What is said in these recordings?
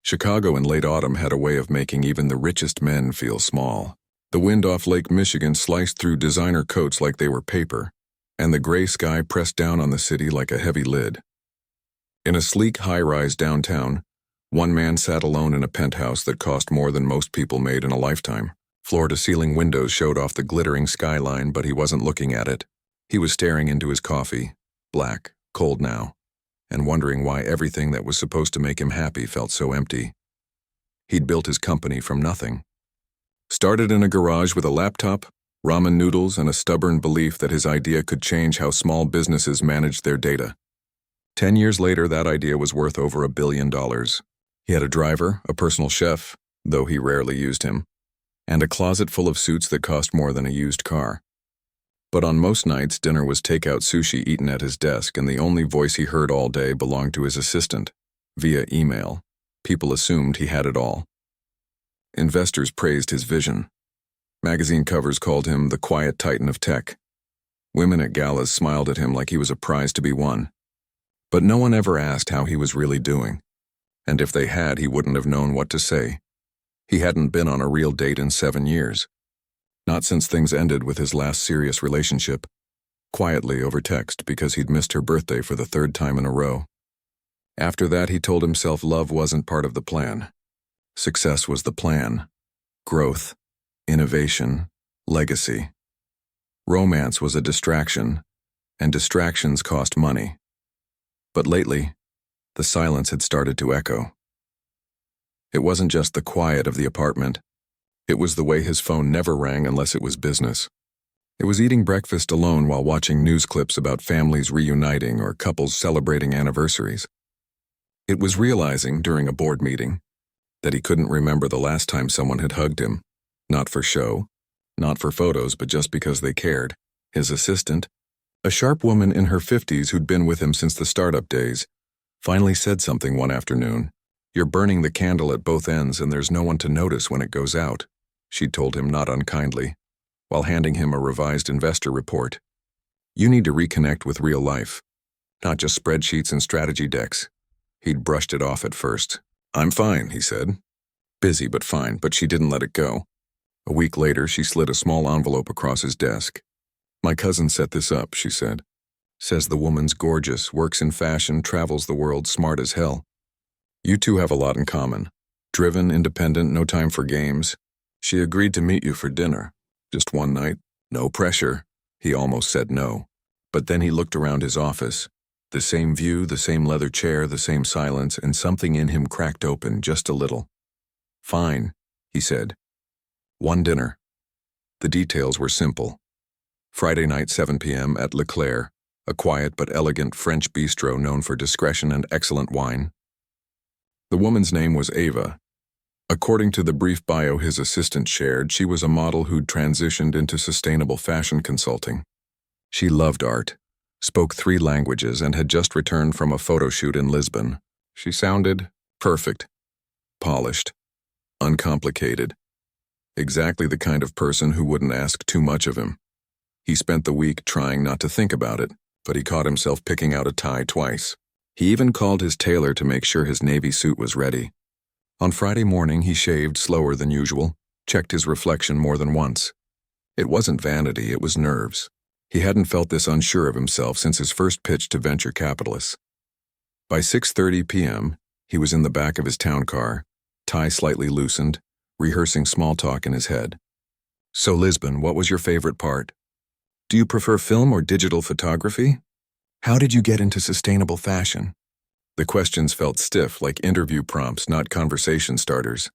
Chicago in late autumn had a way of making even the richest men feel small. The wind off Lake Michigan sliced through designer coats like they were paper, and the gray sky pressed down on the city like a heavy lid. In a sleek high-rise downtown, one man sat alone in a penthouse that cost more than most people made in a lifetime. Floor-to-ceiling windows showed off the glittering skyline, but he wasn't looking at it. He was staring into his coffee, black, cold now, and wondering why everything that was supposed to make him happy felt so empty. He'd built his company from nothing. Started in a garage with a laptop, ramen noodles, and a stubborn belief that his idea could change how small businesses managed their data. 10 years later, that idea was worth over $1 billion. He had a driver, a personal chef, though he rarely used him, and a closet full of suits that cost more than a used car. But on most nights, dinner was takeout sushi eaten at his desk, and the only voice he heard all day belonged to his assistant, via email. People assumed he had it all. Investors praised his vision. Magazine covers called him the quiet titan of tech. Women at galas smiled at him like he was a prize to be won. But no one ever asked how he was really doing. And if they had, he wouldn't have known what to say. He hadn't been on a real date in 7 years. Not since things ended with his last serious relationship, quietly over text because he'd missed her birthday for the 3rd time in a row. After that, he told himself love wasn't part of the plan. Success was the plan. Growth, innovation, legacy. Romance was a distraction, and distractions cost money. But lately, the silence had started to echo. It wasn't just the quiet of the apartment. It was the way his phone never rang unless it was business. It was eating breakfast alone while watching news clips about families reuniting or couples celebrating anniversaries. It was realizing, during a board meeting, that he couldn't remember the last time someone had hugged him, not for show, not for photos, but just because they cared. His assistant, a sharp woman in her 50s who'd been with him since the startup days, finally said something one afternoon. "You're burning the candle at both ends and there's no one to notice when it goes out," she'd told him not unkindly, while handing him a revised investor report. "You need to reconnect with real life, not just spreadsheets and strategy decks." He'd brushed it off at first. "I'm fine," he said. Busy but fine, but she didn't let it go. A week later, she slid a small envelope across his desk. "My cousin set this up," she said. "Says the woman's gorgeous, works in fashion, travels the world, smart as hell. You two have a lot in common. Driven, independent, no time for games. She agreed to meet you for dinner. Just one night. No pressure." He almost said no. But then he looked around his office. The same view, the same leather chair, the same silence, and something in him cracked open just a little. "Fine," he said. One dinner. The details were simple. Friday night, 7 p.m. at Leclerc, a quiet but elegant French bistro known for discretion and excellent wine. The woman's name was Ava. According to the brief bio his assistant shared, she was a model who'd transitioned into sustainable fashion consulting. She loved art, spoke 3 languages, and had just returned from a photo shoot in Lisbon. She sounded perfect, polished, uncomplicated. Exactly the kind of person who wouldn't ask too much of him. He spent the week trying not to think about it, but he caught himself picking out a tie twice. He even called his tailor to make sure his navy suit was ready. On Friday morning, he shaved slower than usual, checked his reflection more than once. It wasn't vanity, it was nerves. He hadn't felt this unsure of himself since his first pitch to venture capitalists. By 6:30 p.m., he was in the back of his town car, tie slightly loosened, rehearsing small talk in his head. "So Lisbon, what was your favorite part? Do you prefer film or digital photography? How did you get into sustainable fashion?" The questions felt stiff, like interview prompts, not conversation starters.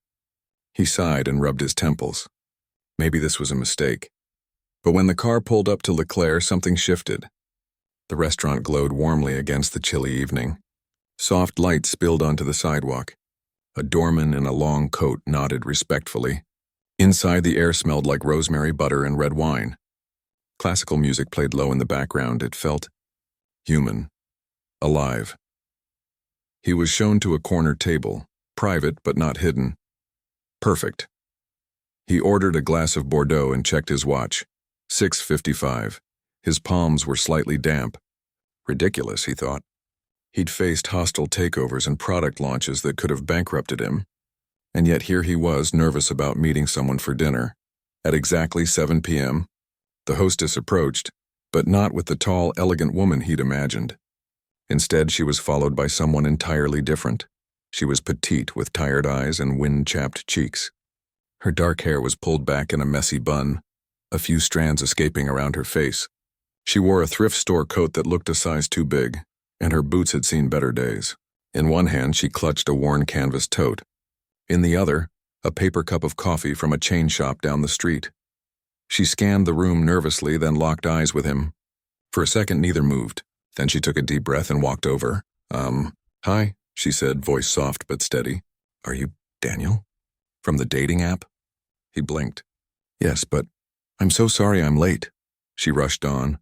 He sighed and rubbed his temples. Maybe this was a mistake. But when the car pulled up to Leclerc, something shifted. The restaurant glowed warmly against the chilly evening. Soft light spilled onto the sidewalk. A doorman in a long coat nodded respectfully. Inside, the air smelled like rosemary, butter, and red wine. Classical music played low in the background. It felt human, alive. He was shown to a corner table, private but not hidden. Perfect. He ordered a glass of Bordeaux and checked his watch. 6:55. His palms were slightly damp. Ridiculous, he thought. He'd faced hostile takeovers and product launches that could have bankrupted him. And yet here he was, nervous about meeting someone for dinner. At exactly 7 p.m., the hostess approached, but not with the tall, elegant woman he'd imagined. Instead, she was followed by someone entirely different. She was petite with tired eyes and wind-chapped cheeks. Her dark hair was pulled back in a messy bun, a few strands escaping around her face. She wore a thrift store coat that looked a size too big, and her boots had seen better days. In one hand, she clutched a worn canvas tote. In the other, a paper cup of coffee from a chain shop down the street. She scanned the room nervously, then locked eyes with him. For a second, neither moved. Then she took a deep breath and walked over. Hi, she said, voice soft but steady. Are you Daniel? From the dating app? He blinked. Yes, but I'm so sorry I'm late. She rushed on,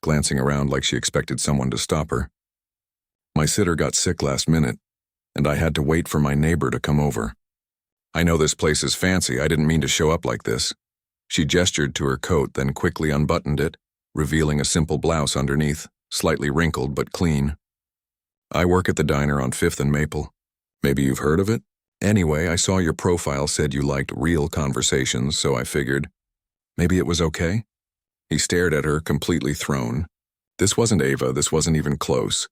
glancing around like she expected someone to stop her. My sitter got sick last minute, and I had to wait for my neighbor to come over. I know this place is fancy. I didn't mean to show up like this. She gestured to her coat, then quickly unbuttoned it, revealing a simple blouse underneath, slightly wrinkled but clean. I work at the diner on 5th and Maple. Maybe you've heard of it? Anyway, I saw your profile said you liked real conversations, so I figured, maybe it was okay? He stared at her, completely thrown. This wasn't Ava, this wasn't even close.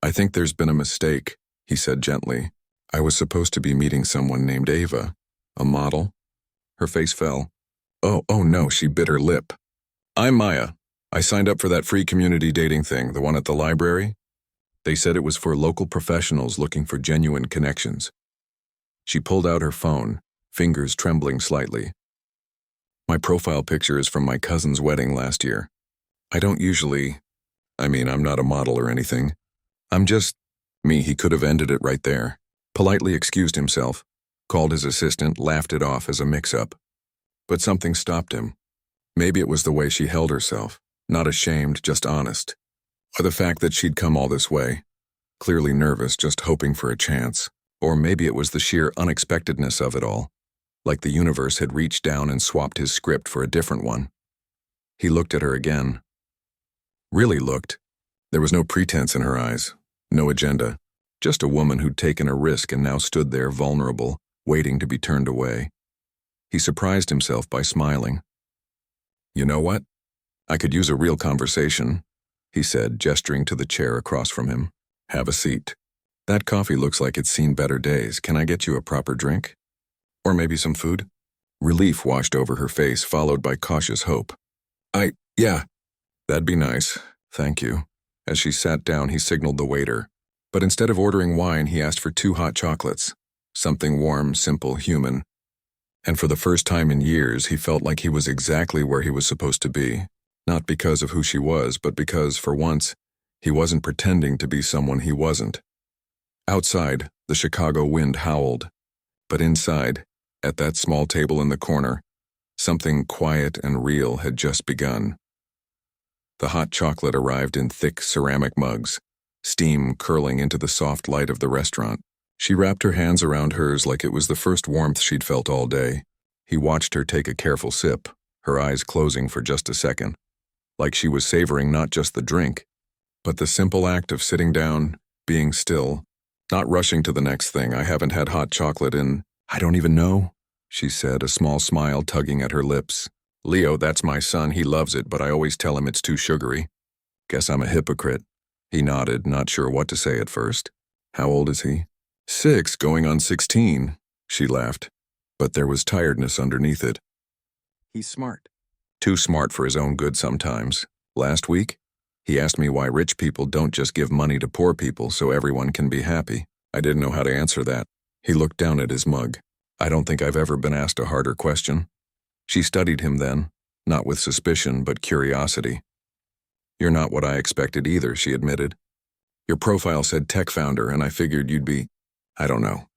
I think there's been a mistake, he said gently. I was supposed to be meeting someone named Ava, a model. Her face fell. Oh no, she bit her lip. I'm Maya. I signed up for that free community dating thing, the one at the library. They said it was for local professionals looking for genuine connections. She pulled out her phone, fingers trembling slightly. My profile picture is from my cousin's wedding last year. I don't usually, I'm not a model or anything. I'm just me. He could have ended it right there. Politely excused himself, called his assistant, laughed it off as a mix-up. But something stopped him. Maybe it was the way she held herself, not ashamed, just honest. Or the fact that she'd come all this way, clearly nervous, just hoping for a chance. Or maybe it was the sheer unexpectedness of it all, like the universe had reached down and swapped his script for a different one. He looked at her again. Really looked. There was no pretense in her eyes, no agenda, just a woman who'd taken a risk and now stood there vulnerable, waiting to be turned away. He surprised himself by smiling. You know what? I could use a real conversation, he said, gesturing to the chair across from him. Have a seat. That coffee looks like it's seen better days. Can I get you a proper drink? Or maybe some food? Relief washed over her face, followed by cautious hope. Yeah, that'd be nice. Thank you. As she sat down, he signaled the waiter. But instead of ordering wine, he asked for 2 hot chocolates. Something warm, simple, human. And for the first time in years, he felt like he was exactly where he was supposed to be. Not because of who she was, but because, for once, he wasn't pretending to be someone he wasn't. Outside, the Chicago wind howled. But inside, at that small table in the corner, something quiet and real had just begun. The hot chocolate arrived in thick ceramic mugs, steam curling into the soft light of the restaurant. She wrapped her hands around hers like it was the first warmth she'd felt all day. He watched her take a careful sip, her eyes closing for just a second, like she was savoring not just the drink, but the simple act of sitting down, being still, not rushing to the next thing. I haven't had hot chocolate in, I don't even know, she said, a small smile tugging at her lips. Leo, that's my son. He loves it, but I always tell him it's too sugary. Guess I'm a hypocrite. He nodded, not sure what to say at first. How old is he? 6, going on 16, she laughed. But there was tiredness underneath it. He's smart. Too smart for his own good sometimes. Last week, he asked me why rich people don't just give money to poor people so everyone can be happy. I didn't know how to answer that. He looked down at his mug. I don't think I've ever been asked a harder question. She studied him then, not with suspicion but curiosity. You're not what I expected either, she admitted. Your profile said tech founder, and I figured you'd be, I don't know,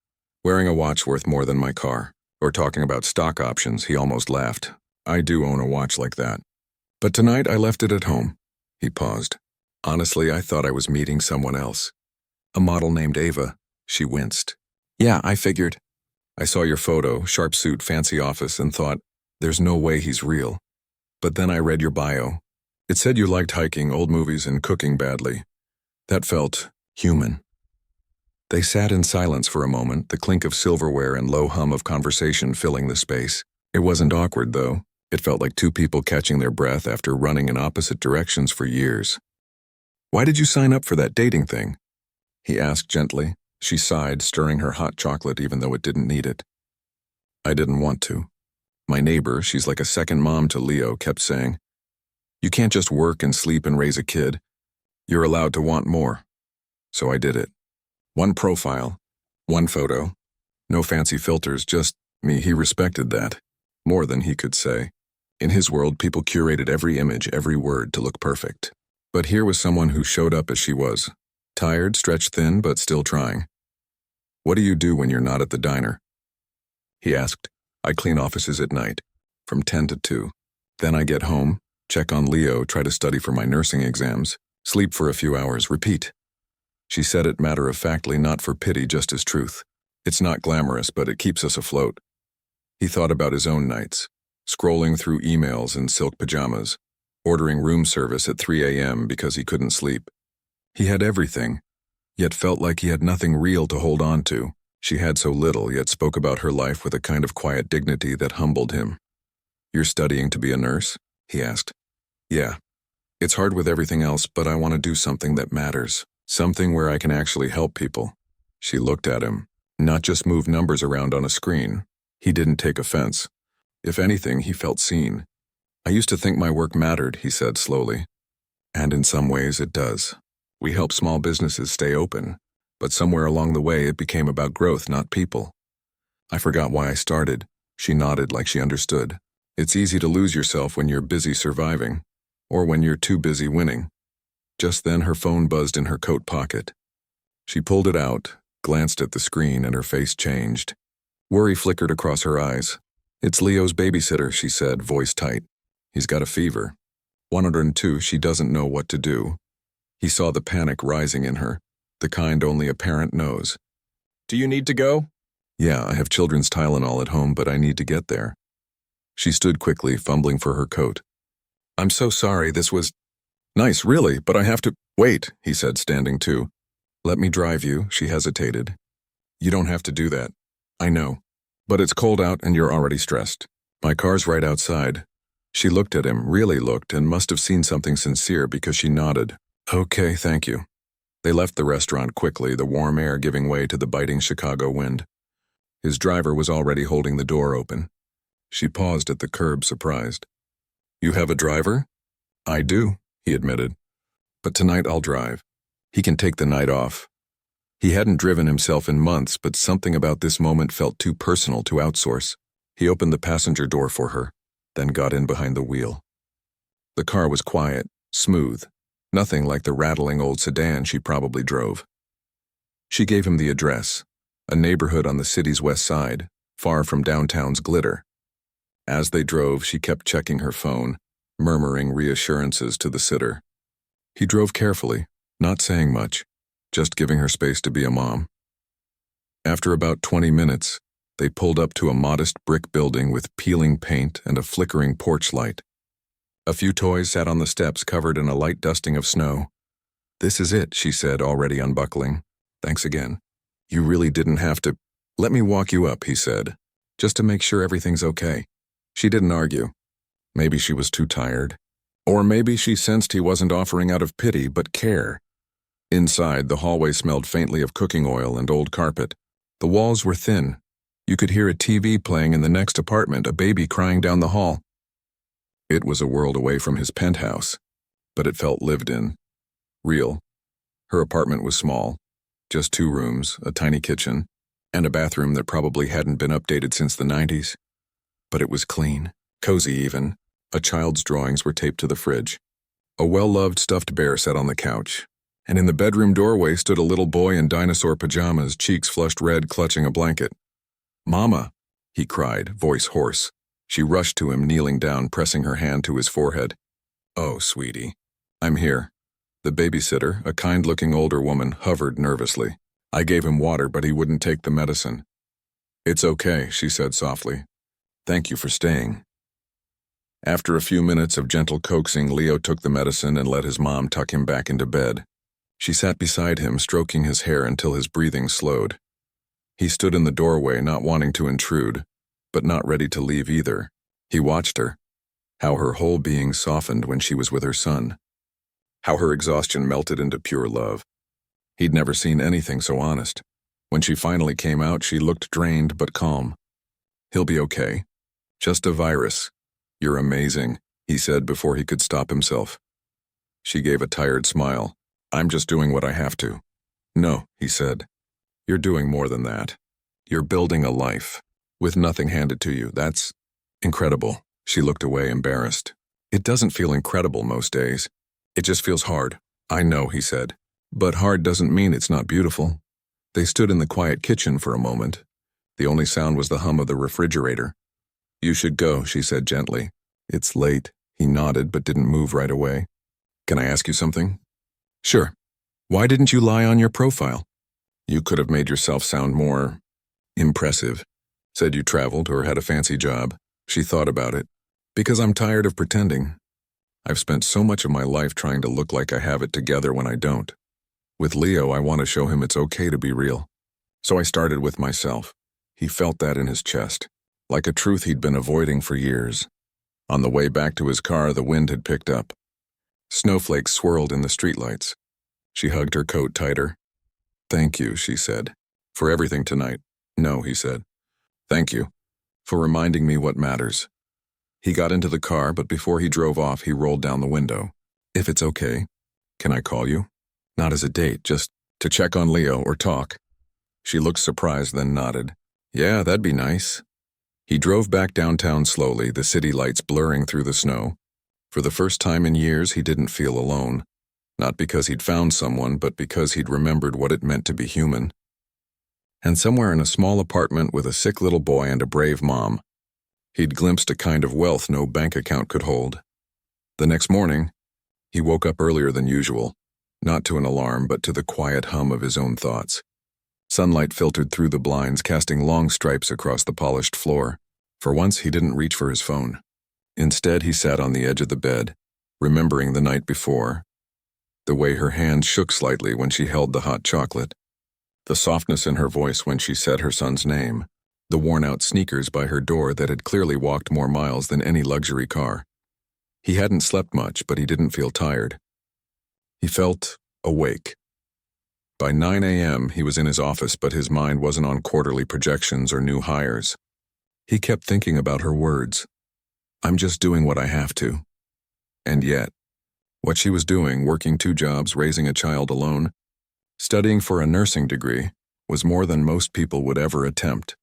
wearing a watch worth more than my car, or talking about stock options. He almost laughed. I do own a watch like that. But tonight I left it at home. He paused. Honestly, I thought I was meeting someone else. A model named Ava. She winced. Yeah, I figured. I saw your photo, sharp suit, fancy office, and thought, there's no way he's real. But then I read your bio. It said you liked hiking, old movies, and cooking badly. That felt Human. They sat in silence for a moment, the clink of silverware and low hum of conversation filling the space. It wasn't awkward, though. It felt like two people catching their breath after running in opposite directions for years. "Why did you sign up for that dating thing?" he asked gently. She sighed, stirring her hot chocolate even though it didn't need it. "I didn't want to. My neighbor, she's like a second mom to Leo, kept saying, 'You can't just work and sleep and raise a kid. You're allowed to want more.' So I did it. One profile, one photo, no fancy filters, just me." He respected that, more than he could say. In his world, people curated every image, every word to look perfect. But here was someone who showed up as she was. Tired, stretched thin, but still trying. "What do you do when you're not at the diner?" he asked. "I clean offices at night, from 10 to 2. Then I get home, check on Leo, try to study for my nursing exams, sleep for a few hours, repeat." She said it matter-of-factly, not for pity, just as truth. It's not glamorous, but it keeps us afloat. He thought about his own nights, scrolling through emails in silk pajamas, ordering room service at 3 a.m. because he couldn't sleep. He had everything, yet felt like he had nothing real to hold on to. She had so little, yet spoke about her life with a kind of quiet dignity that humbled him. "You're studying to be a nurse?" he asked. "Yeah. It's hard with everything else, but I want to do something that matters. Something where I can actually help people." She looked at him, not just move numbers around on a screen. He didn't take offense. If anything, he felt seen. "I used to think my work mattered," he said slowly. "And in some ways it does. We help small businesses stay open, but somewhere along the way it became about growth, not people. I forgot why I started." She nodded like she understood. "It's easy to lose yourself when you're busy surviving, or when you're too busy winning." Just then her phone buzzed in her coat pocket. She pulled it out, glanced at the screen, and her face changed. Worry flickered across her eyes. "It's Leo's babysitter," she said, voice tight. "He's got a fever. 102, she doesn't know what to do." He saw the panic rising in her, the kind only a parent knows. "Do you need to go?" "Yeah, I have children's Tylenol at home, but I need to get there." She stood quickly, fumbling for her coat. "I'm so sorry, this was nice, really, but I have to—" "Wait," he said, standing too. "Let me drive you," she hesitated. "You don't have to do that. I know. But it's cold out and you're already stressed. My car's right outside." She looked at him, really looked, and must have seen something sincere because she nodded. "Okay, thank you." They left the restaurant quickly, the warm air giving way to the biting Chicago wind. His driver was already holding the door open. She paused at the curb, surprised. "You have a driver?" "I do," he admitted. "But tonight I'll drive. He can take the night off." He hadn't driven himself in months, but something about this moment felt too personal to outsource. He opened the passenger door for her, then got in behind the wheel. The car was quiet, smooth, nothing like the rattling old sedan she probably drove. She gave him the address, a neighborhood on the city's west side, far from downtown's glitter. As they drove, she kept checking her phone, murmuring reassurances to the sitter. He drove carefully, not saying much, just giving her space to be a mom. After about 20 minutes, they pulled up to a modest brick building with peeling paint and a flickering porch light. A few toys sat on the steps covered in a light dusting of snow. "This is it," she said, already unbuckling. "Thanks again. You really didn't have to—" "Let me walk you up," he said, "just to make sure everything's okay." She didn't argue. Maybe she was too tired. Or maybe she sensed he wasn't offering out of pity, but care. Inside, the hallway smelled faintly of cooking oil and old carpet. The walls were thin. You could hear a TV playing in the next apartment, a baby crying down the hall. It was a world away from his penthouse, but it felt lived in. Real. Her apartment was small, just 2 rooms, a tiny kitchen, and a bathroom that probably hadn't been updated since the 90s. But it was clean, cozy even. A child's drawings were taped to the fridge. A well-loved stuffed bear sat on the couch, and in the bedroom doorway stood a little boy in dinosaur pajamas, cheeks flushed red, clutching a blanket. "Mama," he cried, voice hoarse. She rushed to him, kneeling down, pressing her hand to his forehead. "Oh, sweetie. I'm here." The babysitter, a kind-looking older woman, hovered nervously. "I gave him water, but he wouldn't take the medicine." "It's okay," she said softly. "Thank you for staying." After a few minutes of gentle coaxing, Leo took the medicine and let his mom tuck him back into bed. She sat beside him, stroking his hair until his breathing slowed. He stood in the doorway, not wanting to intrude, but not ready to leave either. He watched her, how her whole being softened when she was with her son, how her exhaustion melted into pure love. He'd never seen anything so honest. When she finally came out, she looked drained but calm. "He'll be okay. Just a virus. You're amazing," he said before he could stop himself. She gave a tired smile. "I'm just doing what I have to." "No," he said. "You're doing more than that. You're building a life, with nothing handed to you. That's incredible." She looked away, embarrassed. "It doesn't feel incredible most days. It just feels hard." "I know," he said. "But hard doesn't mean it's not beautiful." They stood in the quiet kitchen for a moment. The only sound was the hum of the refrigerator. "You should go," she said gently. "It's late." He nodded but didn't move right away. "Can I ask you something?" "Sure. Why didn't you lie on your profile?" "You could have made yourself sound more impressive. Said you traveled or had a fancy job." She thought about it. "Because I'm tired of pretending. I've spent so much of my life trying to look like I have it together when I don't. With Leo, I want to show him it's okay to be real. So I started with myself." He felt that in his chest, like a truth he'd been avoiding for years. On the way back to his car, the wind had picked up. Snowflakes swirled in the streetlights. She hugged her coat tighter. "Thank you," she said. "For everything tonight." "No," he said. "Thank you. For reminding me what matters." He got into the car, but before he drove off, he rolled down the window. "If it's okay, can I call you? Not as a date, just to check on Leo or talk." She looked surprised, then nodded. "Yeah, that'd be nice." He drove back downtown slowly, the city lights blurring through the snow. For the first time in years, he didn't feel alone. Not because he'd found someone, but because he'd remembered what it meant to be human. And somewhere in a small apartment with a sick little boy and a brave mom, he'd glimpsed a kind of wealth no bank account could hold. The next morning, he woke up earlier than usual, not to an alarm, but to the quiet hum of his own thoughts. Sunlight filtered through the blinds, casting long stripes across the polished floor. For once, he didn't reach for his phone. Instead, he sat on the edge of the bed, remembering the night before, the way her hand shook slightly when she held the hot chocolate, the softness in her voice when she said her son's name, the worn-out sneakers by her door that had clearly walked more miles than any luxury car. He hadn't slept much, but he didn't feel tired. He felt awake. By 9 a.m., he was in his office, but his mind wasn't on quarterly projections or new hires. He kept thinking about her words. "I'm just doing what I have to." And yet, what she was doing, working 2 jobs, raising a child alone, studying for a nursing degree, was more than most people would ever attempt.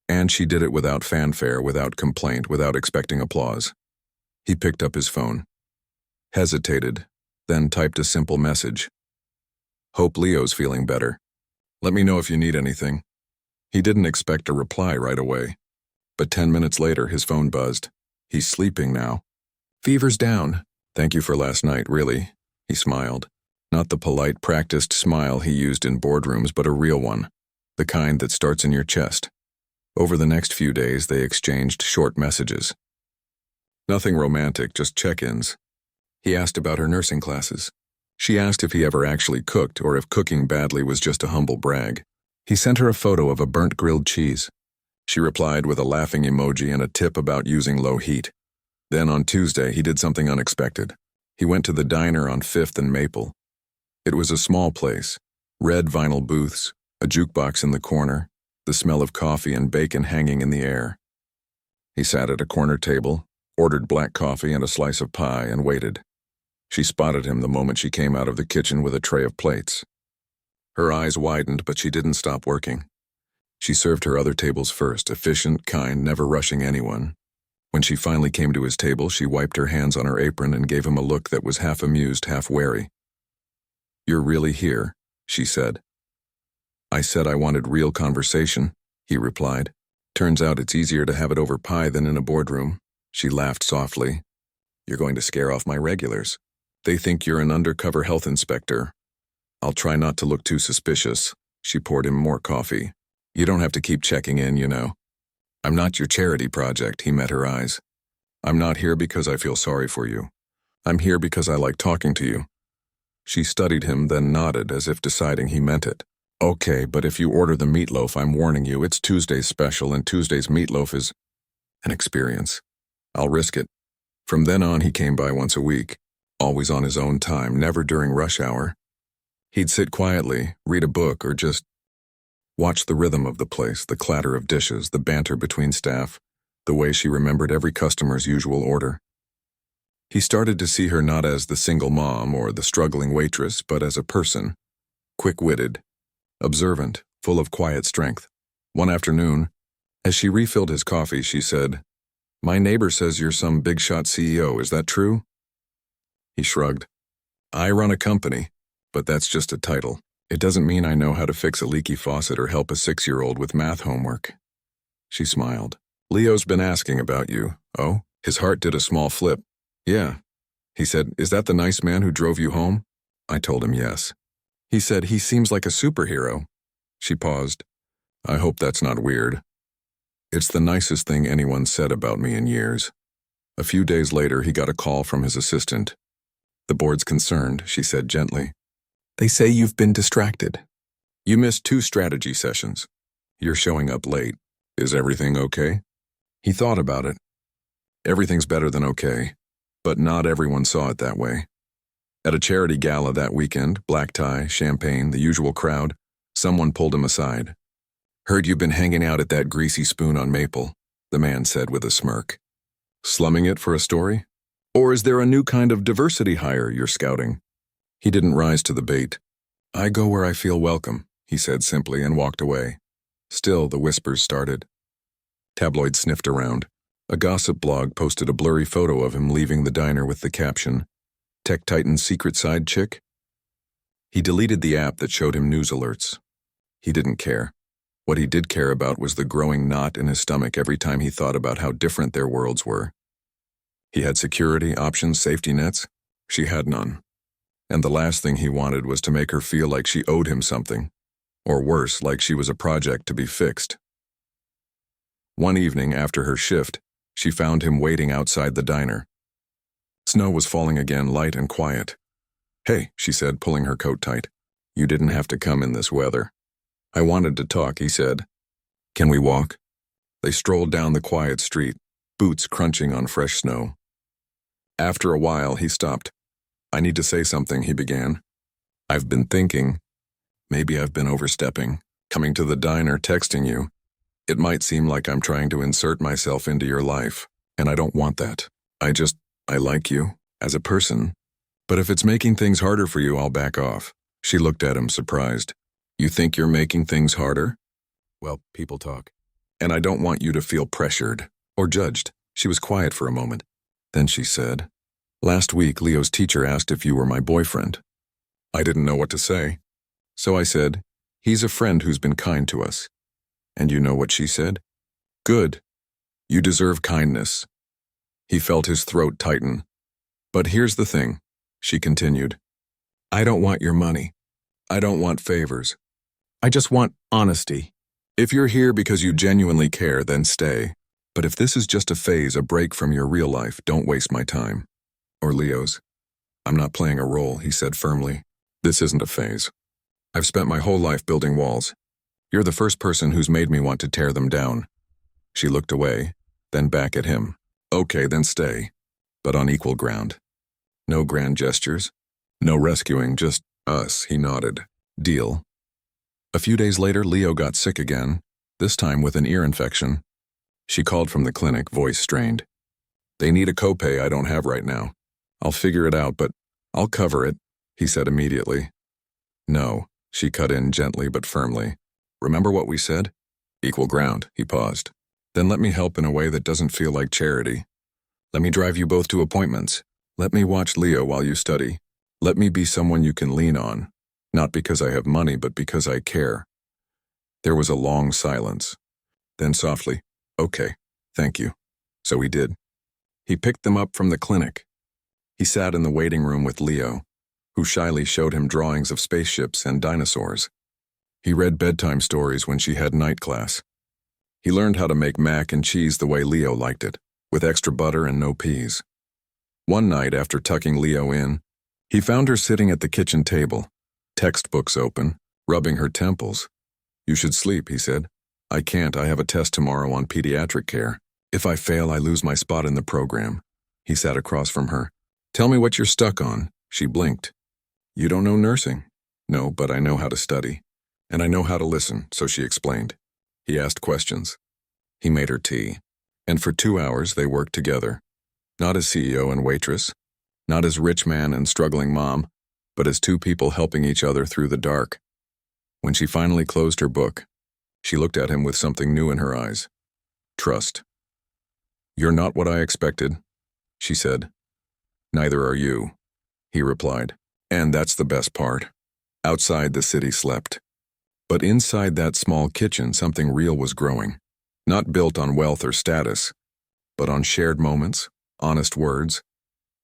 And she did it without fanfare, without complaint, without expecting applause. He picked up his phone, hesitated, then typed a simple message. "Hope Leo's feeling better. Let me know if you need anything." He didn't expect a reply right away, but 10 minutes later his phone buzzed. "He's sleeping now." "Fever's down. Thank you for last night, really." He smiled. Not the polite, practiced smile he used in boardrooms, but a real one, the kind that starts in your chest. Over the next few days, they exchanged short messages. Nothing romantic, just check-ins. He asked about her nursing classes. She asked if he ever actually cooked, or if cooking badly was just a humble brag. He sent her a photo of a burnt grilled cheese. She replied with a laughing emoji and a tip about using low heat. Then on Tuesday, he did something unexpected. He went to the diner on 5th and Maple. It was a small place, red vinyl booths, a jukebox in the corner, the smell of coffee and bacon hanging in the air. He sat at a corner table, ordered black coffee and a slice of pie, and waited. She spotted him the moment she came out of the kitchen with a tray of plates. Her eyes widened, but she didn't stop working. She served her other tables first, efficient, kind, never rushing anyone. When she finally came to his table, she wiped her hands on her apron and gave him a look that was half amused, half wary. "You're really here," she said. "I said I wanted real conversation," he replied. "Turns out it's easier to have it over pie than in a boardroom." She laughed softly. "You're going to scare off my regulars. They think you're an undercover health inspector." "I'll try not to look too suspicious." She poured him more coffee. "You don't have to keep checking in, you know. I'm not your charity project." He met her eyes. "I'm not here because I feel sorry for you. I'm here because I like talking to you." She studied him, then nodded as if deciding he meant it. Okay, but if you order the meatloaf, I'm warning you, it's Tuesday's special, and Tuesday's meatloaf is an experience. I'll risk it. From then on, he came by once a week, always on his own time, never during rush hour. He'd sit quietly, read a book, or just watch the rhythm of the place, the clatter of dishes, the banter between staff, the way she remembered every customer's usual order. He started to see her not as the single mom or the struggling waitress, but as a person, quick-witted, observant, full of quiet strength. One afternoon, as she refilled his coffee, she said, "My neighbor says you're some big-shot CEO, is that true?" He shrugged. "I run a company, but that's just a title. It doesn't mean I know how to fix a leaky faucet or help a 6-year-old with math homework." She smiled. "Leo's been asking about you." "Oh?" His heart did a small flip. "Yeah." He said, "Is that the nice man who drove you home?" I told him yes. He said, "He seems like a superhero." She paused. "I hope that's not weird. It's the nicest thing anyone said about me in years." A few days later, he got a call from his assistant. "The board's concerned," she said gently. "They say you've been distracted. You missed 2 strategy sessions. You're showing up late. Is everything okay?" He thought about it. Everything's better than okay, but not everyone saw it that way. At a charity gala that weekend, black tie, champagne, the usual crowd, someone pulled him aside. "Heard you've been hanging out at that Greasy Spoon on Maple," the man said with a smirk. "Slumming it for a story? Or is there a new kind of diversity hire you're scouting?" He didn't rise to the bait. "I go where I feel welcome," he said simply and walked away. Still, the whispers started. Tabloids sniffed around. A gossip blog posted a blurry photo of him leaving the diner with the caption, "Tech Titan's secret side chick?" He deleted the app that showed him news alerts. He didn't care. What he did care about was the growing knot in his stomach every time he thought about how different their worlds were. He had security, options, safety nets. She had none. And the last thing he wanted was to make her feel like she owed him something, or worse, like she was a project to be fixed. One evening after her shift, she found him waiting outside the diner. Snow was falling again, light and quiet. "Hey," she said, pulling her coat tight. "You didn't have to come in this weather." "I wanted to talk," he said. "Can we walk?" They strolled down the quiet street, boots crunching on fresh snow. After a while, he stopped. "I need to say something," he began. "I've been thinking. Maybe I've been overstepping. Coming to the diner, texting you. It might seem like I'm trying to insert myself into your life, and I don't want that. I like you, as a person. But if it's making things harder for you, I'll back off." She looked at him, surprised. "You think you're making things harder?" "Well, people talk. And I don't want you to feel pressured or judged." She was quiet for a moment. Then she said, "Last week, Leo's teacher asked if you were my boyfriend." I didn't know what to say. So I said, "He's a friend who's been kind to us." And you know what she said? "Good. You deserve kindness." He felt his throat tighten. "But here's the thing," she continued. "I don't want your money. I don't want favors. I just want honesty. If you're here because you genuinely care, then stay. But if this is just a phase, a break from your real life, don't waste my time. Or Leo's." "I'm not playing a role," he said firmly. "This isn't a phase. I've spent my whole life building walls. You're the first person who's made me want to tear them down." She looked away, then back at him. "Okay, then stay. But on equal ground. No grand gestures. No rescuing, just us," he nodded. "Deal." A few days later, Leo got sick again, this time with an ear infection. She called from the clinic, voice strained. "They need a copay I don't have right now. I'll figure it out, but I'll cover it," he said immediately. "No," she cut in gently but firmly. "Remember what we said? Equal ground," he paused. "Then let me help in a way that doesn't feel like charity. Let me drive you both to appointments. Let me watch Leo while you study. Let me be someone you can lean on, not because I have money, but because I care." There was a long silence. Then softly, "Okay, thank you." So he did. He picked them up from the clinic. He sat in the waiting room with Leo, who shyly showed him drawings of spaceships and dinosaurs. He read bedtime stories when she had night class. He learned how to make mac and cheese the way Leo liked it, with extra butter and no peas. One night, after tucking Leo in, He found her sitting at the kitchen table, textbooks open, rubbing her temples. "You should sleep," he said. "I can't. I have a test tomorrow on pediatric care. If I fail, I lose my spot in the program." He sat across from her. "Tell me what you're stuck on." She blinked. "You don't know nursing?" "No, but I know how to study. And I know how to listen," so she explained. He asked questions. He made her tea. And for 2 hours they worked together. Not as CEO and waitress, not as rich man and struggling mom, but as two people helping each other through the dark. When she finally closed her book, she looked at him with something new in her eyes. Trust. "You're not what I expected," she said. "Neither are you," he replied. And that's the best part. Outside, the city slept. But inside that small kitchen, something real was growing. Not built on wealth or status, but on shared moments, honest words,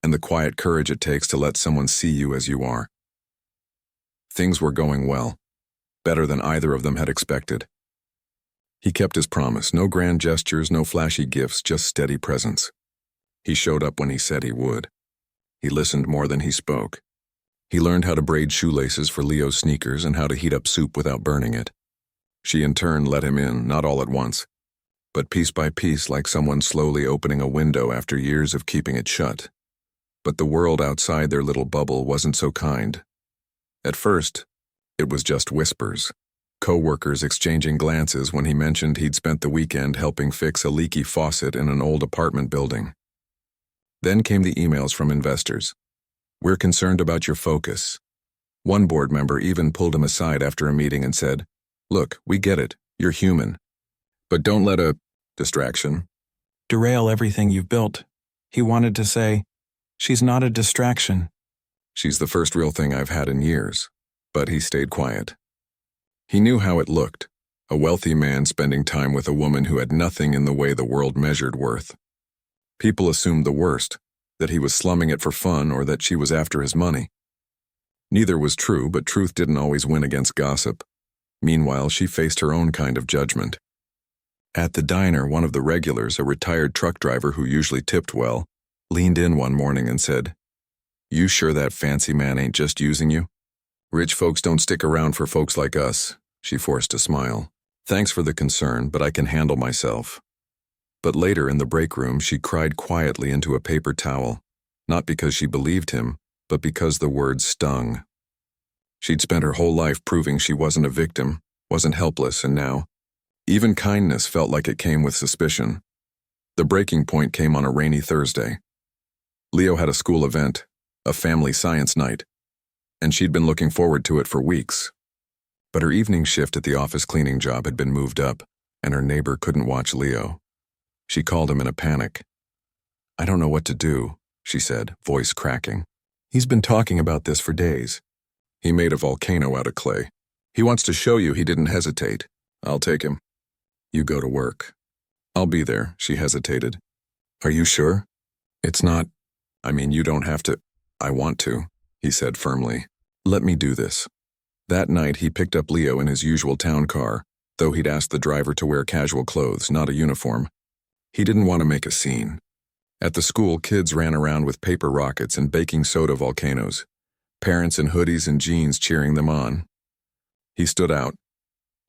and the quiet courage it takes to let someone see you as you are. Things were going well, better than either of them had expected. He kept his promise, no grand gestures, no flashy gifts, just steady presence. He showed up when he said he would. He listened more than he spoke. He learned how to braid shoelaces for Leo's sneakers and how to heat up soup without burning it. She in turn let him in, not all at once, but piece by piece, like someone slowly opening a window after years of keeping it shut. But the world outside their little bubble wasn't so kind. At first, it was just whispers. Co-workers exchanging glances when he mentioned he'd spent the weekend helping fix a leaky faucet in an old apartment building. Then came the emails from investors. "We're concerned about your focus." One board member even pulled him aside after a meeting and said, "Look, we get it. You're human. But don't let a distraction derail everything you've built." He wanted to say, "She's not a distraction." She's the first real thing I've had in years." But he stayed quiet. He knew how it looked, a wealthy man spending time with a woman who had nothing in the way the world measured worth. People assumed the worst, that he was slumming it for fun or that she was after his money. Neither was true, but truth didn't always win against gossip. Meanwhile, she faced her own kind of judgment. At the diner, one of the regulars, a retired truck driver who usually tipped well, leaned in one morning and said, "You sure that fancy man ain't just using you? Rich folks don't stick around for folks like us." She forced a smile. "Thanks for the concern, but I can handle myself." But later in the break room, she cried quietly into a paper towel, not because she believed him, but because the words stung. She'd spent her whole life proving she wasn't a victim, wasn't helpless, and now, even kindness felt like it came with suspicion. The breaking point came on a rainy Thursday. Leo had a school event, a family science night, and she'd been looking forward to it for weeks. But her evening shift at the office cleaning job had been moved up, and her neighbor couldn't watch Leo. She called him in a panic. "I don't know what to do," she said, voice cracking. "He's been talking about this for days. He made a volcano out of clay. He wants to show you he didn't hesitate. I'll take him. You go to work." "I'll be there," she hesitated. "Are you sure? It's not, you don't have to." "I want to," he said firmly. "Let me do this." That night, he picked up Leo in his usual town car, though he'd asked the driver to wear casual clothes, not a uniform. He didn't want to make a scene. At the school, kids ran around with paper rockets and baking soda volcanoes, parents in hoodies and jeans cheering them on. He stood out,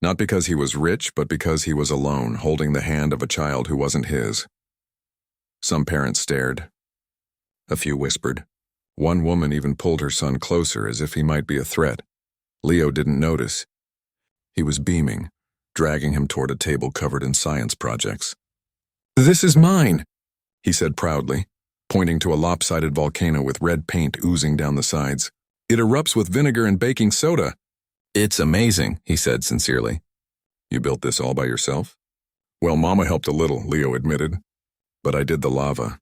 not because he was rich, but because he was alone, holding the hand of a child who wasn't his. Some parents stared. A few whispered. One woman even pulled her son closer as if he might be a threat. Leo didn't notice. He was beaming, dragging him toward a table covered in science projects. "This is mine," he said proudly, pointing to a lopsided volcano with red paint oozing down the sides. "It erupts with vinegar and baking soda." "It's amazing," he said sincerely. "You built this all by yourself?" "Well, Mama helped a little," Leo admitted. "But I did the lava."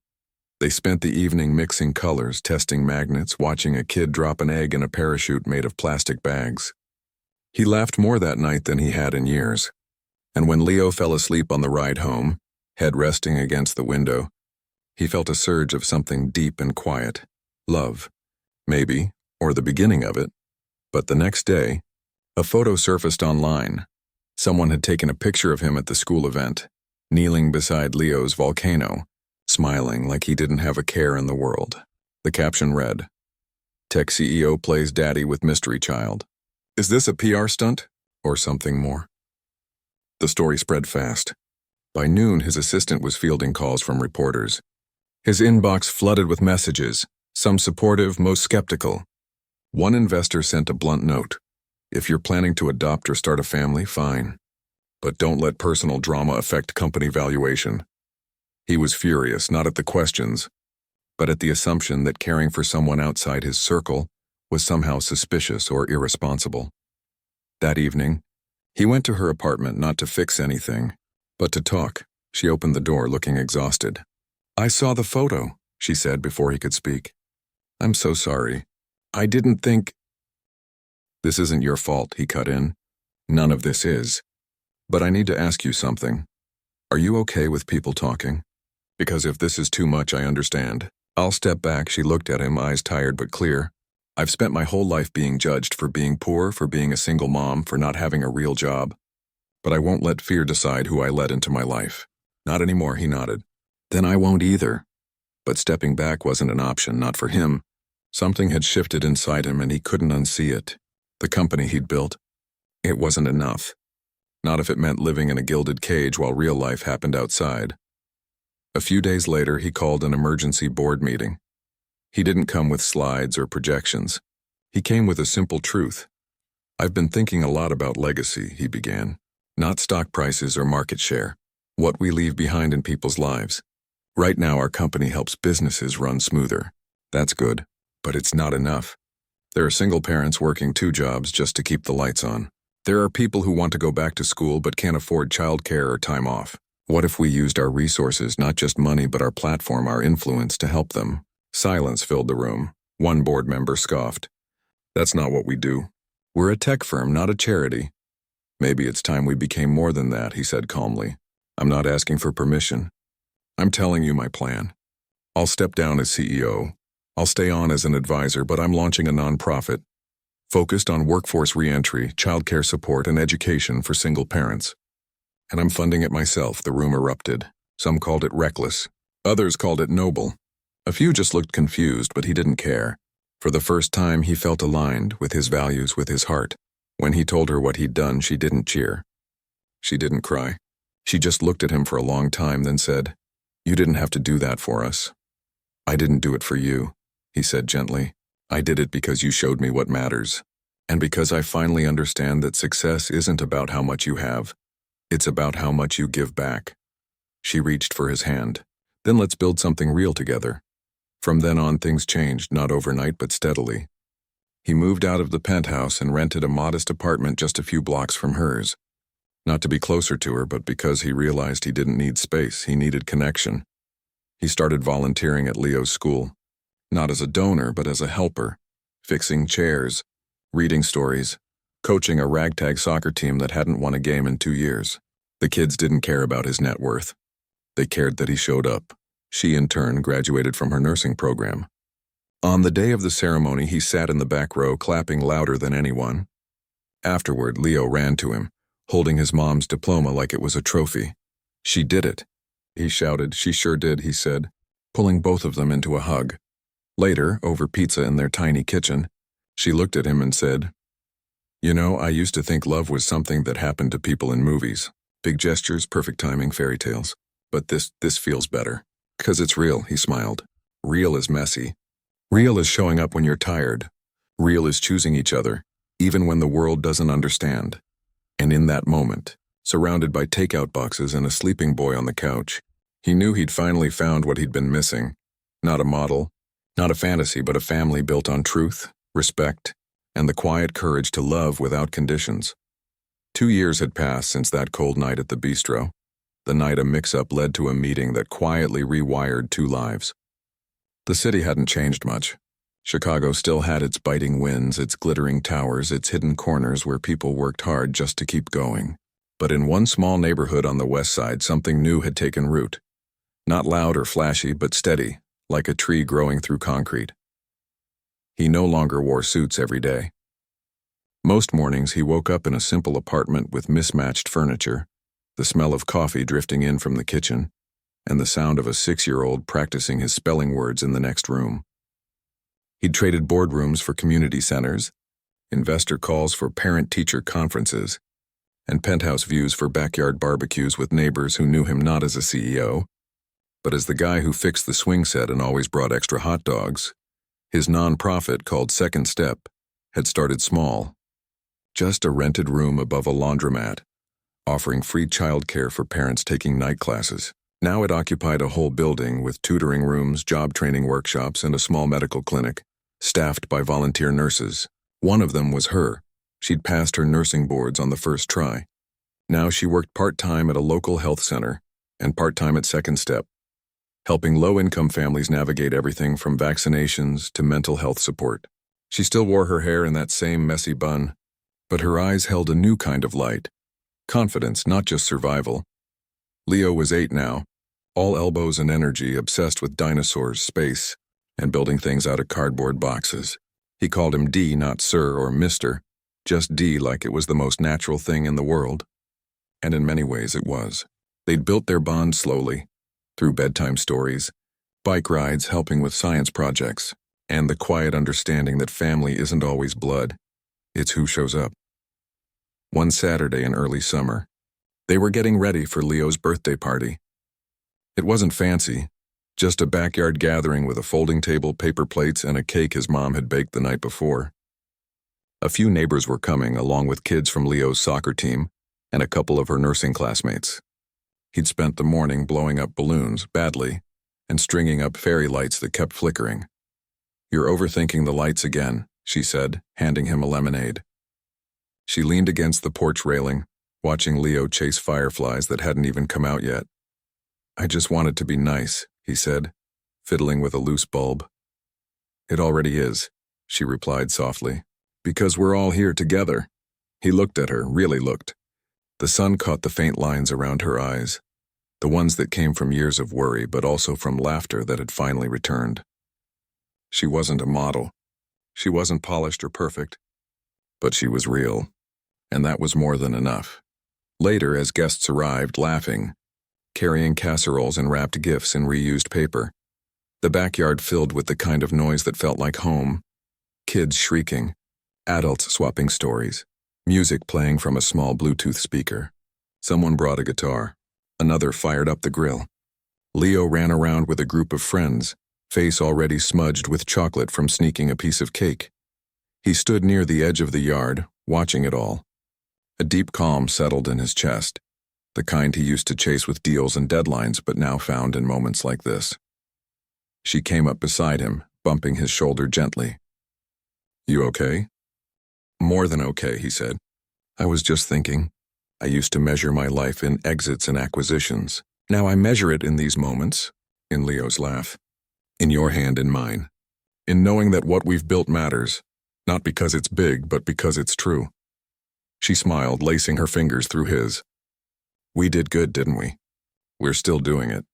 They spent the evening mixing colors, testing magnets, watching a kid drop an egg in a parachute made of plastic bags. He laughed more that night than he had in years. And when Leo fell asleep on the ride home, head resting against the window, he felt a surge of something deep and quiet. Love, maybe, or the beginning of it. But the next day, a photo surfaced online. Someone had taken a picture of him at the school event, kneeling beside Leo's volcano, smiling like he didn't have a care in the world. The caption read, Tech CEO plays daddy with mystery child. Is this a PR stunt? Or something more? The story spread fast. By noon, his assistant was fielding calls from reporters. His inbox flooded with messages, some supportive, most skeptical. One investor sent a blunt note. If you're planning to adopt or start a family, fine. But don't let personal drama affect company valuation. He was furious, not at the questions, but at the assumption that caring for someone outside his circle was somehow suspicious or irresponsible. That evening, he went to her apartment not to fix anything, but to talk. She opened the door looking exhausted. "I saw the photo," she said before he could speak. "I'm so sorry. I didn't think—" "This isn't your fault," he cut in. "None of this is. But I need to ask you something. Are you okay with people talking? Because if this is too much, I understand." "I'll step back," she looked at him, eyes tired but clear. "I've spent my whole life being judged for being poor, for being a single mom, for not having a real job. But I won't let fear decide who I let into my life." "Not anymore," he nodded. "Then I won't either." But stepping back wasn't an option, not for him. Something had shifted inside him and he couldn't unsee it. The company he'd built. It wasn't enough. Not if it meant living in a gilded cage while real life happened outside. A few days later, he called an emergency board meeting. He didn't come with slides or projections. He came with a simple truth. "I've been thinking a lot about legacy," he began. "Not stock prices or market share. What we leave behind in people's lives. Right now, our company helps businesses run smoother. That's good, but it's not enough. There are single parents working 2 jobs just to keep the lights on. There are people who want to go back to school but can't afford childcare or time off. What if we used our resources, not just money, but our platform, our influence, to help them?" Silence filled the room. One board member scoffed. "That's not what we do. We're a tech firm, not a charity." "Maybe it's time we became more than that," he said calmly. "I'm not asking for permission. I'm telling you my plan. I'll step down as CEO. I'll stay on as an advisor, but I'm launching a nonprofit focused on workforce reentry, childcare support, and education for single parents. And I'm funding it myself." The room erupted. Some called it reckless. Others called it noble. A few just looked confused, but he didn't care. For the first time, he felt aligned with his values, with his heart. When he told her what he'd done, she didn't cheer. She didn't cry. She just looked at him for a long time, then said, "You didn't have to do that for us." "I didn't do it for you," he said gently. "I did it because you showed me what matters. And because I finally understand that success isn't about how much you have. It's about how much you give back." She reached for his hand. "Then let's build something real together." From then on, things changed, not overnight, but steadily. He moved out of the penthouse and rented a modest apartment just a few blocks from hers. Not to be closer to her, but because he realized he didn't need space, he needed connection. He started volunteering at Leo's school. Not as a donor, but as a helper. Fixing chairs, reading stories, coaching a ragtag soccer team that hadn't won a game in 2 years. The kids didn't care about his net worth. They cared that he showed up. She, in turn, graduated from her nursing program. On the day of the ceremony, he sat in the back row, clapping louder than anyone. Afterward, Leo ran to him, holding his mom's diploma like it was a trophy. "She did it," he shouted. "She sure did," he said, pulling both of them into a hug. Later, over pizza in their tiny kitchen, she looked at him and said, "You know, I used to think love was something that happened to people in movies. Big gestures, perfect timing, fairy tales. But this feels better. 'Cause it's real," he smiled. "Real is messy. Real is showing up when you're tired. Real is choosing each other, even when the world doesn't understand." And in that moment, surrounded by takeout boxes and a sleeping boy on the couch, he knew he'd finally found what he'd been missing. Not a model, not a fantasy, but a family built on truth, respect, and the quiet courage to love without conditions. 2 years had passed since that cold night at the bistro, the night a mix-up led to a meeting that quietly rewired 2 lives. The city hadn't changed much. Chicago still had its biting winds, its glittering towers, its hidden corners where people worked hard just to keep going. But in one small neighborhood on the west side, something new had taken root. Not loud or flashy, but steady, like a tree growing through concrete. He no longer wore suits every day. Most mornings he woke up in a simple apartment with mismatched furniture, the smell of coffee drifting in from the kitchen, and the sound of a 6-year-old practicing his spelling words in the next room. He'd traded boardrooms for community centers, investor calls for parent-teacher conferences, and penthouse views for backyard barbecues with neighbors who knew him not as a CEO, but as the guy who fixed the swing set and always brought extra hot dogs. His nonprofit, called Second Step, had started small, just a rented room above a laundromat, offering free childcare for parents taking night classes. Now it occupied a whole building with tutoring rooms, job training workshops, and a small medical clinic, staffed by volunteer nurses. One of them was her. She'd passed her nursing boards on the first try. Now she worked part-time at a local health center and part-time at Second Step, helping low-income families navigate everything from vaccinations to mental health support. She still wore her hair in that same messy bun, but her eyes held a new kind of light. Confidence, not just survival. Leo was 8 now, all elbows and energy, obsessed with dinosaurs, space, and building things out of cardboard boxes. He called him D, not Sir or Mister, just D, like it was the most natural thing in the world. And in many ways it was. They'd built their bond slowly, through bedtime stories, bike rides, helping with science projects, and the quiet understanding that family isn't always blood, it's who shows up. One Saturday in early summer, they were getting ready for Leo's birthday party. It wasn't fancy, just a backyard gathering with a folding table, paper plates, and a cake his mom had baked the night before. A few neighbors were coming, along with kids from Leo's soccer team and a couple of her nursing classmates. He'd spent the morning blowing up balloons, badly, and stringing up fairy lights that kept flickering. "You're overthinking the lights again," she said, handing him a lemonade. She leaned against the porch railing, watching Leo chase fireflies that hadn't even come out yet. "I just want it to be nice," he said, fiddling with a loose bulb. "It already is," she replied softly, "because we're all here together." He looked at her, really looked. The sun caught the faint lines around her eyes, the ones that came from years of worry, but also from laughter that had finally returned. She wasn't a model. She wasn't polished or perfect, but she was real, and that was more than enough. Later, as guests arrived, laughing, carrying casseroles and wrapped gifts in reused paper, the backyard filled with the kind of noise that felt like home, kids shrieking, adults swapping stories, music playing from a small Bluetooth speaker. Someone brought a guitar. Another fired up the grill. Leo ran around with a group of friends, face already smudged with chocolate from sneaking a piece of cake. He stood near the edge of the yard, watching it all. A deep calm settled in his chest, the kind he used to chase with deals and deadlines but now found in moments like this. She came up beside him, bumping his shoulder gently. "You okay?" "More than okay," he said. "I was just thinking. I used to measure my life in exits and acquisitions. Now I measure it in these moments," in Leo's laugh. "In your hand and mine. In knowing that what we've built matters, not because it's big, but because it's true." She smiled, lacing her fingers through his. "We did good, didn't we? We're still doing it."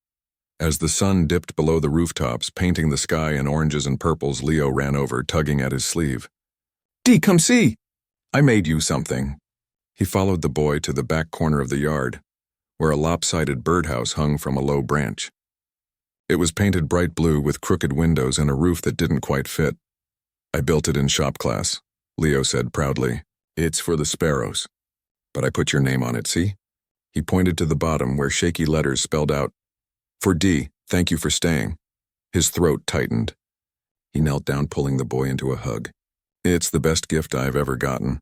As the sun dipped below the rooftops, painting the sky in oranges and purples, Leo ran over, tugging at his sleeve. "D, come see! I made you something." He followed the boy to the back corner of the yard, where a lopsided birdhouse hung from a low branch. It was painted bright blue with crooked windows and a roof that didn't quite fit. "I built it in shop class," Leo said proudly. "It's for the sparrows. But I put your name on it, see?" He pointed to the bottom where shaky letters spelled out, "For D, thank you for staying." His throat tightened. He knelt down, pulling the boy into a hug. "It's the best gift I've ever gotten."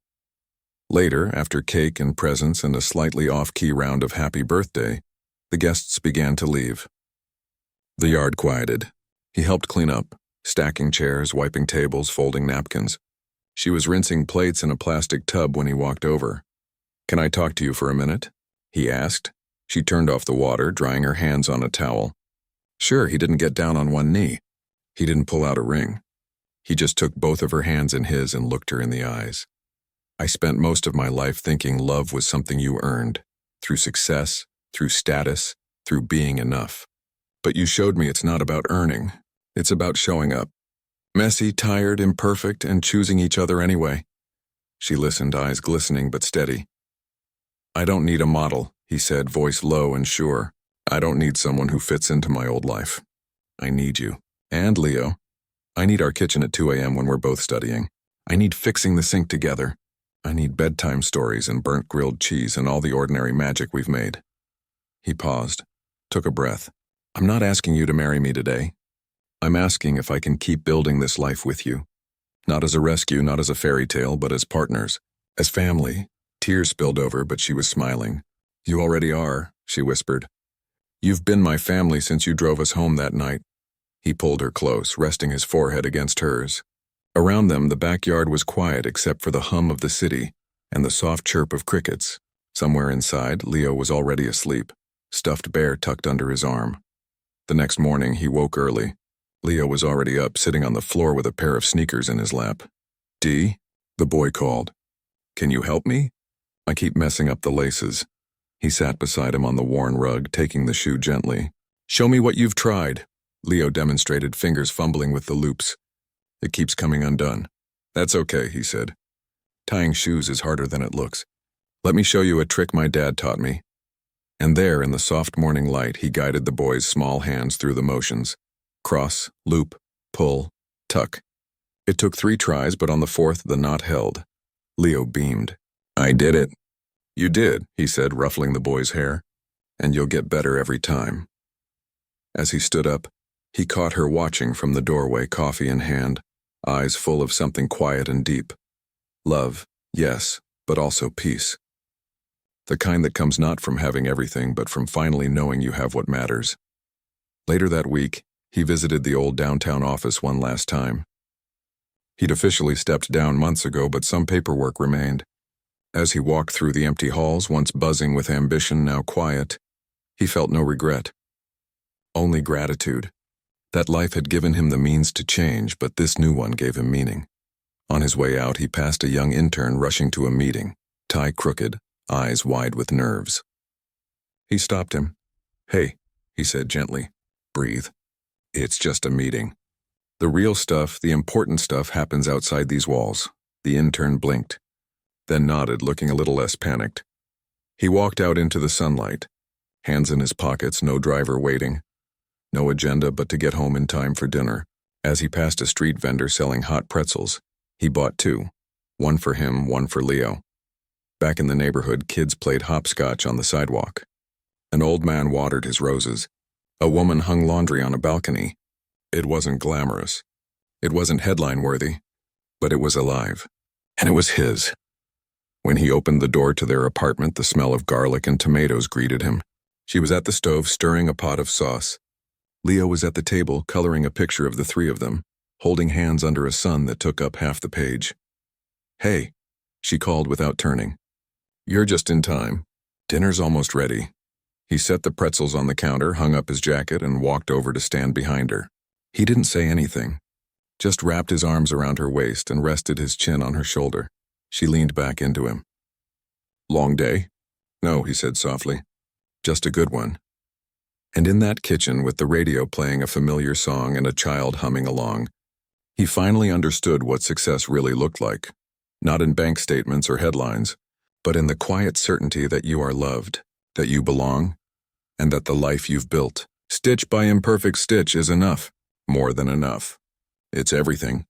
Later, after cake and presents and a slightly off-key round of happy birthday, the guests began to leave. The yard quieted. He helped clean up, stacking chairs, wiping tables, folding napkins. She was rinsing plates in a plastic tub when he walked over. "Can I talk to you for a minute?" he asked. She turned off the water, drying her hands on a towel. Sure, he didn't get down on one knee. He didn't pull out a ring. He just took both of her hands in his and looked her in the eyes. "I spent most of my life thinking love was something you earned, through success, through status, through being enough. But you showed me it's not about earning. It's about showing up. Messy, tired, imperfect, and choosing each other anyway." She listened, eyes glistening but steady. "I don't need a model," he said, voice low and sure. "I don't need someone who fits into my old life. I need you. And Leo. I need our kitchen at 2 a.m. when we're both studying. I need fixing the sink together. I need bedtime stories and burnt grilled cheese and all the ordinary magic we've made." He paused, took a breath. "I'm not asking you to marry me today. I'm asking if I can keep building this life with you. Not as a rescue, not as a fairy tale, but as partners, as family." Tears spilled over, but she was smiling. "You already are," she whispered. "You've been my family since you drove us home that night." He pulled her close, resting his forehead against hers. Around them, the backyard was quiet except for the hum of the city and the soft chirp of crickets. Somewhere inside, Leo was already asleep, stuffed bear tucked under his arm. The next morning, he woke early. Leo was already up, sitting on the floor with a pair of sneakers in his lap. "Dee?" the boy called. "Can you help me? I keep messing up the laces." He sat beside him on the worn rug, taking the shoe gently. "Show me what you've tried." Leo demonstrated, fingers fumbling with the loops. "It keeps coming undone." "That's okay," he said. "Tying shoes is harder than it looks. Let me show you a trick my dad taught me." And there, in the soft morning light, he guided the boy's small hands through the motions. Cross, loop, pull, tuck. It took 3 tries, but on the 4th the knot held. Leo beamed. "I did it." "You did," he said, ruffling the boy's hair. "And you'll get better every time." As he stood up, he caught her watching from the doorway, coffee in hand, eyes full of something quiet and deep. Love, yes, but also peace. The kind that comes not from having everything, but from finally knowing you have what matters. Later that week, he visited the old downtown office one last time. He'd officially stepped down months ago, but some paperwork remained. As he walked through the empty halls, once buzzing with ambition, now quiet, he felt no regret. Only gratitude. That life had given him the means to change, but this new one gave him meaning. On his way out, he passed a young intern rushing to a meeting, tie crooked, eyes wide with nerves. He stopped him. "Hey," he said gently. "Breathe. It's just a meeting. The real stuff, the important stuff, happens outside these walls." The intern blinked, then nodded, looking a little less panicked. He walked out into the sunlight, hands in his pockets, no driver waiting. No agenda but to get home in time for dinner. As he passed a street vendor selling hot pretzels, he bought 2, one for him, one for Leo. Back in the neighborhood, kids played hopscotch on the sidewalk. An old man watered his roses. A woman hung laundry on a balcony. It wasn't glamorous. It wasn't headline-worthy, but it was alive. And it was his. When he opened the door to their apartment, the smell of garlic and tomatoes greeted him. She was at the stove stirring a pot of sauce. Leo was at the table, coloring a picture of the 3 of them, holding hands under a sun that took up half the page. "Hey," she called without turning. "You're just in time. Dinner's almost ready." He set the pretzels on the counter, hung up his jacket, and walked over to stand behind her. He didn't say anything, just wrapped his arms around her waist and rested his chin on her shoulder. She leaned back into him. "Long day?" "No," he said softly. "Just a good one." And in that kitchen, with the radio playing a familiar song and a child humming along, he finally understood what success really looked like. Not in bank statements or headlines, but in the quiet certainty that you are loved, that you belong, and that the life you've built, stitch by imperfect stitch, is enough, more than enough. It's everything.